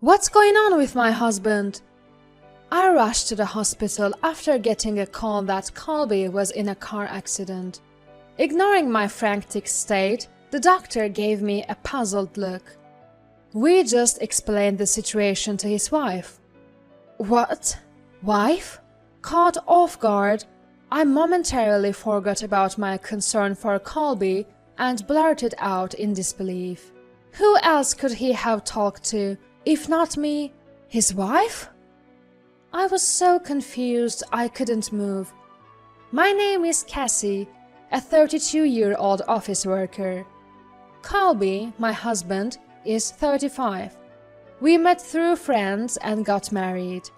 What's going on with my husband? I rushed to the hospital after getting a call that Colby was in a car accident. Ignoring my frantic state, the doctor gave me a puzzled look. We just explained the situation to his wife. What? Wife? Caught off guard, I momentarily forgot about my concern for Colby and blurted out in disbelief. Who else could he have talked to, if not me? His wife? I was so confused I couldn't move. My name is Cassie, a 32-year-old office worker. Colby, my husband, is 35. We met through friends and got married.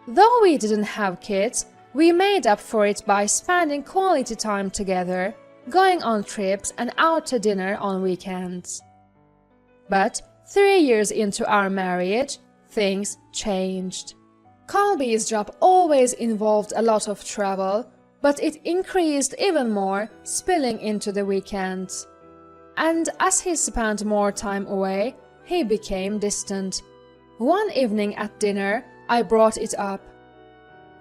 Though we didn't have kids, we made up for it by spending quality time together, going on trips and out to dinner on weekends. But 3 years into our marriage, things changed. Colby's job always involved a lot of travel, but it increased even more, spilling into the weekends. And as he spent more time away, he became distant. One evening at dinner, I brought it up.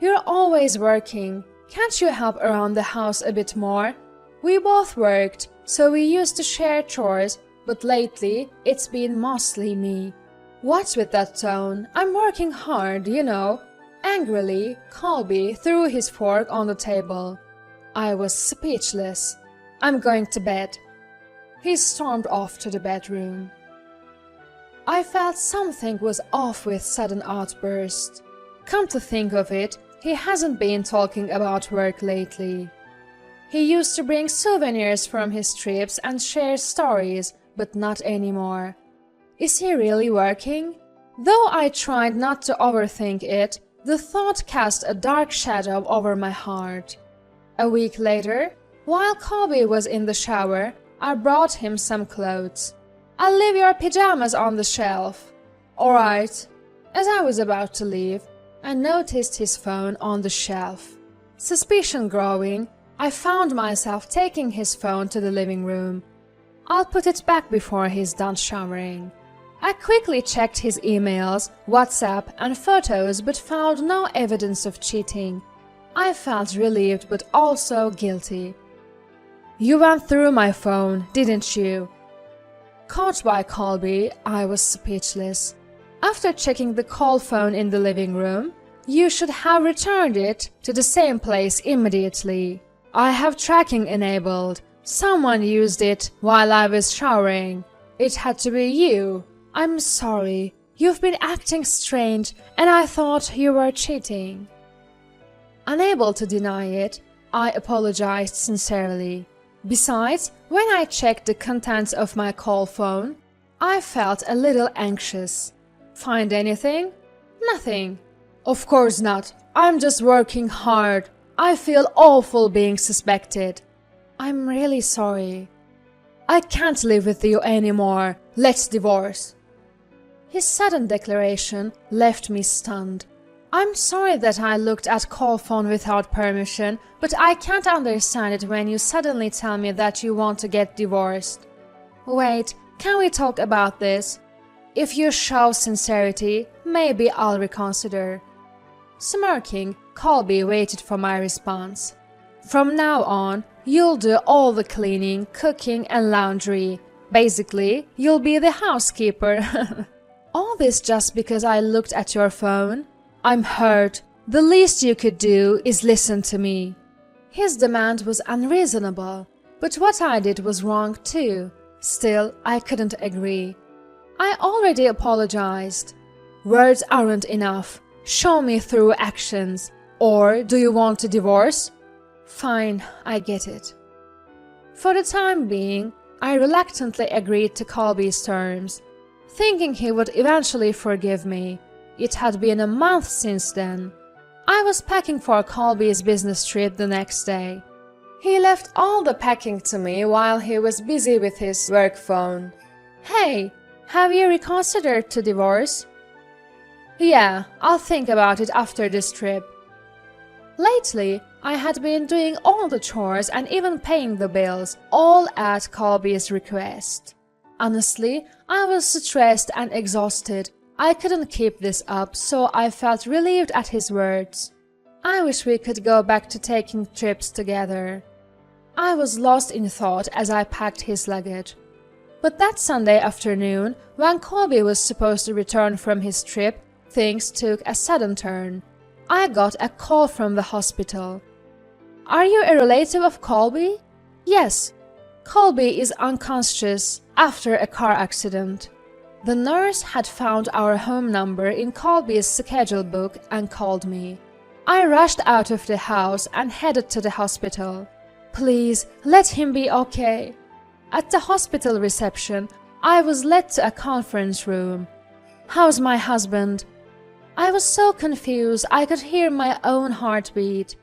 You're always working. Can't you help around the house a bit more? We both worked, so we used to share chores, but lately it's been mostly me. What's with that tone? I'm working hard, you know. Angrily, Colby threw his fork on the table. I was speechless. I'm going to bed. He stormed off to the bedroom. I felt something was off with sudden outburst. Come to think of it, he hasn't been talking about work lately. He used to bring souvenirs from his trips and share stories, but not anymore. Is he really working? Though I tried not to overthink it, the thought cast a dark shadow over my heart. A week later, while Colby was in the shower, I brought him some clothes. I'll leave your pajamas on the shelf. All right. As I was about to leave, I noticed his phone on the shelf. Suspicion growing, I found myself taking his phone to the living room. I'll put it back before he's done showering. I quickly checked his emails, WhatsApp, and photos but found no evidence of cheating. I felt relieved but also guilty. You went through my phone, didn't you? Caught by Colby, I was speechless. After checking the call phone in the living room, you should have returned it to the same place immediately. I have tracking enabled. Someone used it while I was showering. It had to be you. I'm sorry. You've been acting strange and I thought you were cheating. Unable to deny it, I apologized sincerely. Besides, when I checked the contents of my call phone, I felt a little anxious. Find anything? Nothing. Of course not. I'm just working hard. I feel awful being suspected. I'm really sorry. I can't live with you anymore. Let's divorce. His sudden declaration left me stunned. I'm sorry that I looked at call phone without permission, but I can't understand it when you suddenly tell me that you want to get divorced. Wait, can we talk about this? If you show sincerity, maybe I'll reconsider. Smirking, Colby waited for my response. From now on, you'll do all the cleaning, cooking, and laundry. Basically, you'll be the housekeeper. All this just because I looked at your phone? I'm hurt. The least you could do is listen to me. His demand was unreasonable, but what I did was wrong too. Still, I couldn't agree. I already apologized. Words aren't enough. Show me through actions. Or do you want to divorce? Fine, I get it. For the time being, I reluctantly agreed to Colby's terms, thinking he would eventually forgive me. It had been a month since then. I was packing for Colby's business trip the next day. He left all the packing to me while he was busy with his work phone. Hey, have you reconsidered to divorce? Yeah, I'll think about it after this trip. Lately, I had been doing all the chores and even paying the bills, all at Colby's request. Honestly, I was stressed and exhausted. I couldn't keep this up, so I felt relieved at his words. I wish we could go back to taking trips together. I was lost in thought as I packed his luggage. But that Sunday afternoon, when Colby was supposed to return from his trip, things took a sudden turn. I got a call from the hospital. "Are you a relative of Colby?" "Yes. Colby is unconscious after a car accident." The nurse had found our home number in Colby's schedule book and called me. I rushed out of the house and headed to the hospital. "Please, let him be okay." At the hospital reception, I was led to a conference room. "How's my husband?" I was so confused I could hear my own heartbeat.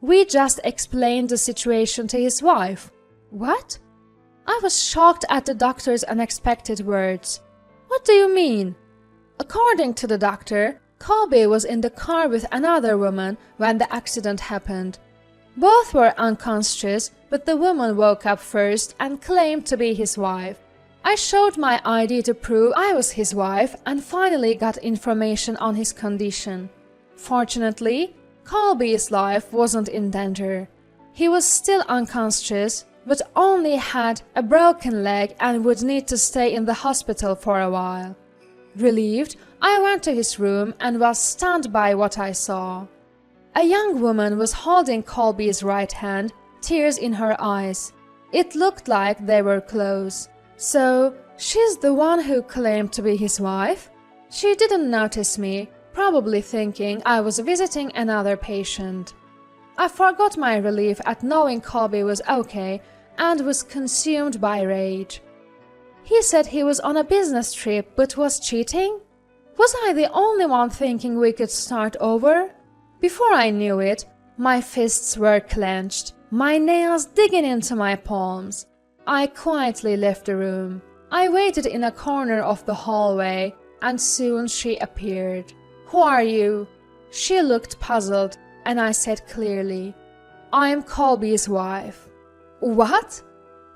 "We just explained the situation to his wife." "What?" I was shocked at the doctor's unexpected words. "What do you mean?" According to the doctor, Colby was in the car with another woman when the accident happened. Both were unconscious, but the woman woke up first and claimed to be his wife. I showed my ID to prove I was his wife and finally got information on his condition. Fortunately, Colby's life wasn't in danger. He was still unconscious, but only had a broken leg and would need to stay in the hospital for a while. Relieved, I went to his room and was stunned by what I saw. A young woman was holding Colby's right hand, tears in her eyes. It looked like they were close. So, she's the one who claimed to be his wife? She didn't notice me, probably thinking I was visiting another patient. I forgot my relief at knowing Colby was okay and was consumed by rage. He said he was on a business trip but was cheating? Was I the only one thinking we could start over? Before I knew it, my fists were clenched, my nails digging into my palms. I quietly left the room. I waited in a corner of the hallway, and soon she appeared. "Who are you?" She looked puzzled, and I said clearly, "I'm Colby's wife." "What?"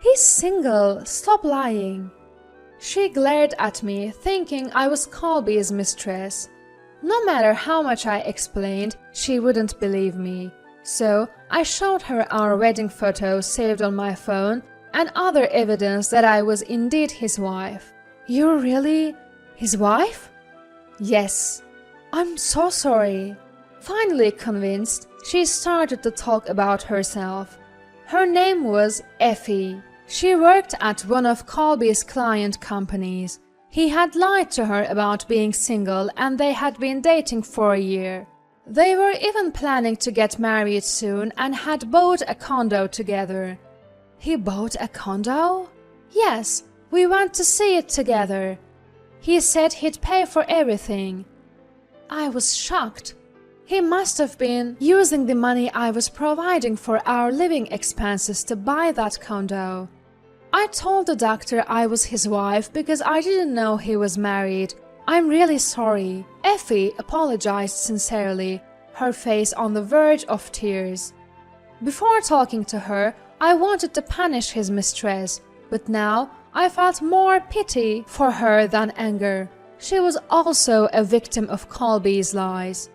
"He's single. Stop lying." She glared at me, thinking I was Colby's mistress. No matter how much I explained, she wouldn't believe me. So I showed her our wedding photo saved on my phone and other evidence that I was indeed his wife. "You're really his wife?" "Yes." "I'm so sorry." Finally convinced, she started to talk about herself. Her name was Effie. She worked at one of Colby's client companies. He had lied to her about being single and they had been dating for a year. They were even planning to get married soon and had bought a condo together. "He bought a condo?" "Yes, we went to see it together. He said he'd pay for everything." I was shocked. He must have been using the money I was providing for our living expenses to buy that condo. I told the doctor I was his wife because I didn't know he was married. "I'm really sorry." Effie apologized sincerely, her face on the verge of tears. Before talking to her, I wanted to punish his mistress, but now I felt more pity for her than anger. She was also a victim of Colby's lies.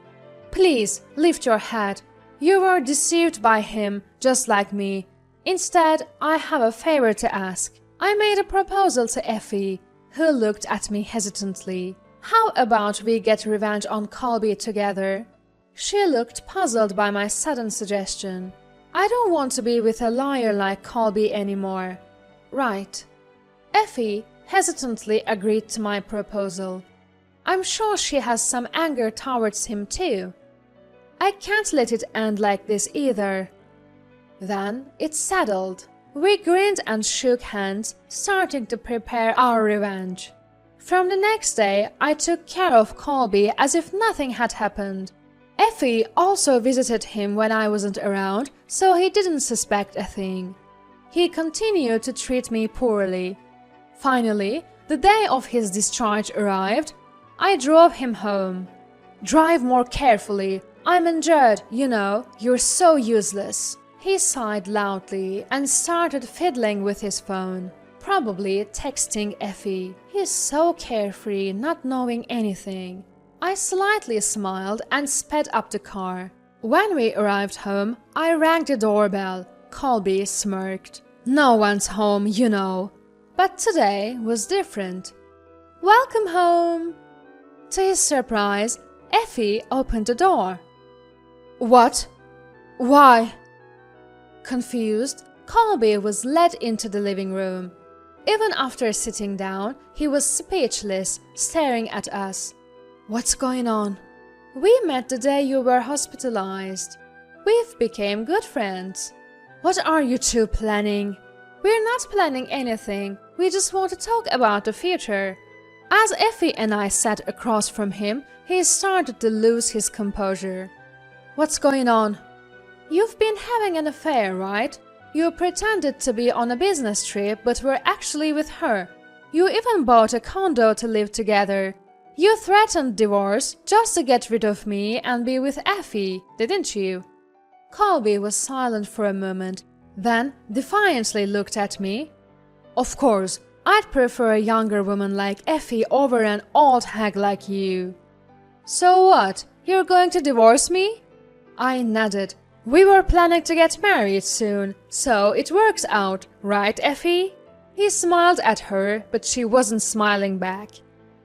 "Please, lift your head. You were deceived by him, just like me. Instead, I have a favor to ask." I made a proposal to Effie, who looked at me hesitantly. "How about we get revenge on Colby together?" She looked puzzled by my sudden suggestion. "I don't want to be with a liar like Colby anymore." "Right." Effie hesitantly agreed to my proposal. I'm sure she has some anger towards him too. I can't let it end like this either. Then it's settled. We grinned and shook hands, starting to prepare our revenge. From the next day, I took care of Colby as if nothing had happened. Effie also visited him when I wasn't around, so he didn't suspect a thing. He continued to treat me poorly. Finally, the day of his discharge arrived. I drove him home. "Drive more carefully. I'm injured, you know. You're so useless." He sighed loudly and started fiddling with his phone. probably texting Effie. He's so carefree, not knowing anything. I slightly smiled and sped up the car. When we arrived home, I rang the doorbell. Colby smirked. No one's home, you know. But today was different. Welcome home! To his surprise, Effie opened the door. What? Why? Confused, Colby was led into the living room. Even after sitting down, he was speechless, staring at us. What's going on? We met the day you were hospitalized. We've become good friends. What are you two planning? We're not planning anything. We just want to talk about the future. As Effie and I sat across from him, he started to lose his composure. What's going on? You've been having an affair, right? You pretended to be on a business trip but were actually with her. You even bought a condo to live together. You threatened divorce just to get rid of me and be with Effie, didn't you? Colby was silent for a moment, then defiantly looked at me. Of course, I'd prefer a younger woman like Effie over an old hag like you. So what? You're going to divorce me? I nodded. We were planning to get married soon, so it works out, right, Effie? He smiled at her, but she wasn't smiling back.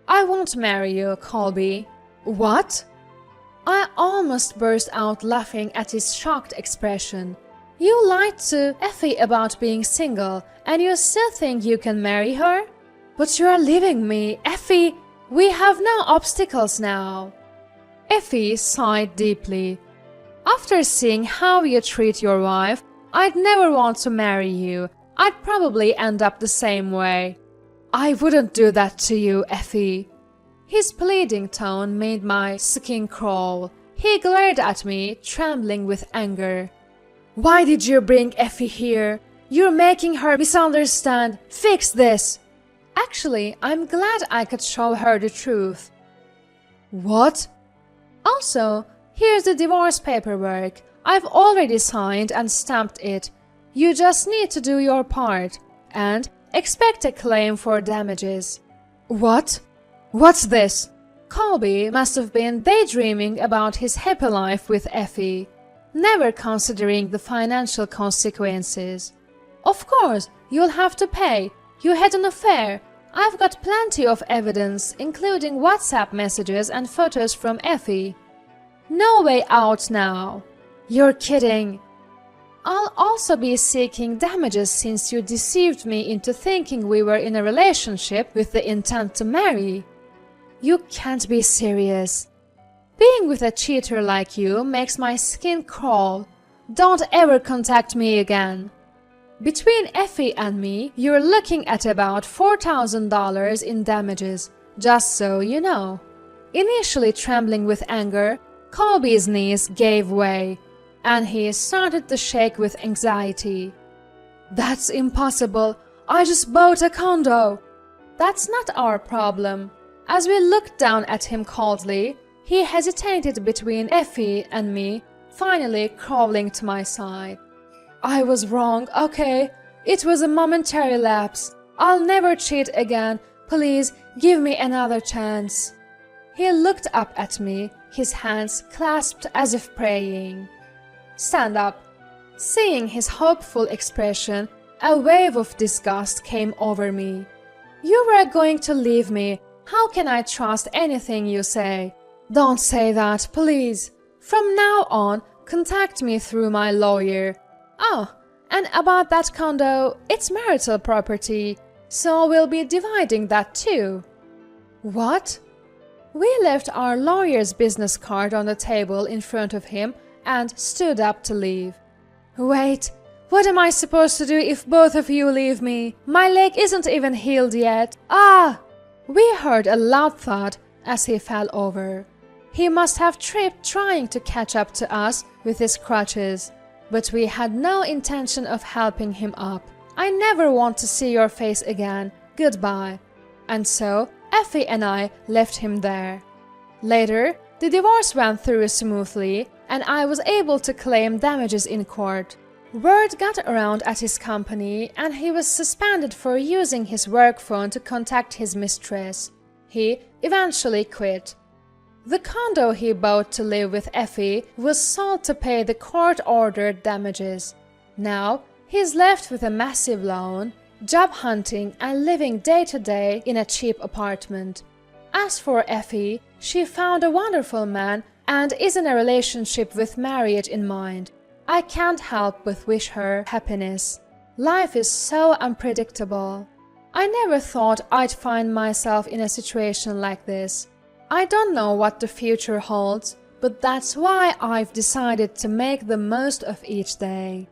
I won't marry you, Colby. What? I almost burst out laughing at his shocked expression. You lied to Effie about being single, and you still think you can marry her? But you're leaving me, Effie! We have no obstacles now. Effie sighed deeply. After seeing how you treat your wife, I'd never want to marry you. I'd probably end up the same way. I wouldn't do that to you, Effie. His pleading tone made my skin crawl. He glared at me, trembling with anger. Why did you bring Effie here? You're making her misunderstand. Fix this! Actually, I'm glad I could show her the truth. What? Also, here's the divorce paperwork. I've already signed and stamped it. You just need to do your part and expect a claim for damages. What? What's this? Colby must have been daydreaming about his happy life with Effie, never considering the financial consequences. Of course, you'll have to pay. You had an affair. I've got plenty of evidence, including WhatsApp messages and photos from Effie. No way out now. You're kidding. I'll also be seeking damages since you deceived me into thinking we were in a relationship with the intent to marry. You can't be serious. Being with a cheater like you makes my skin crawl. Don't ever contact me again. Between Effie and me, you're looking at about $4,000 in damages, just so you know. Initially trembling with anger, Colby's knees gave way, and he started to shake with anxiety. That's impossible. I just bought a condo. That's not our problem. As we looked down at him coldly, he hesitated between Effie and me, finally crawling to my side. I was wrong, okay? It was a momentary lapse. I'll never cheat again. Please, give me another chance. He looked up at me, his hands clasped as if praying. Stand up. Seeing his hopeful expression, a wave of disgust came over me. You were going to leave me. How can I trust anything you say? Don't say that, please. From now on, contact me through my lawyer. Oh, and about that condo, it's marital property, so we'll be dividing that too. What? We left our lawyer's business card on the table in front of him and stood up to leave. Wait, what am I supposed to do if both of you leave me? My leg isn't even healed yet. Ah! We heard a loud thud as he fell over. He must have tripped trying to catch up to us with his crutches, but we had no intention of helping him up. I never want to see your face again. Goodbye. And so, Effie and I left him there. Later, the divorce went through smoothly, and I was able to claim damages in court. Word got around at his company and he was suspended for using his work phone to contact his mistress. He eventually quit. The condo he bought to live with Effie was sold to pay the court-ordered damages. Now, he is left with a massive loan, job hunting and living day to day in a cheap apartment. As for Effie, she found a wonderful man and is in a relationship with marriage in mind. I can't help but wish her happiness. Life is so unpredictable. I never thought I'd find myself in a situation like this. I don't know what the future holds, but that's why I've decided to make the most of each day.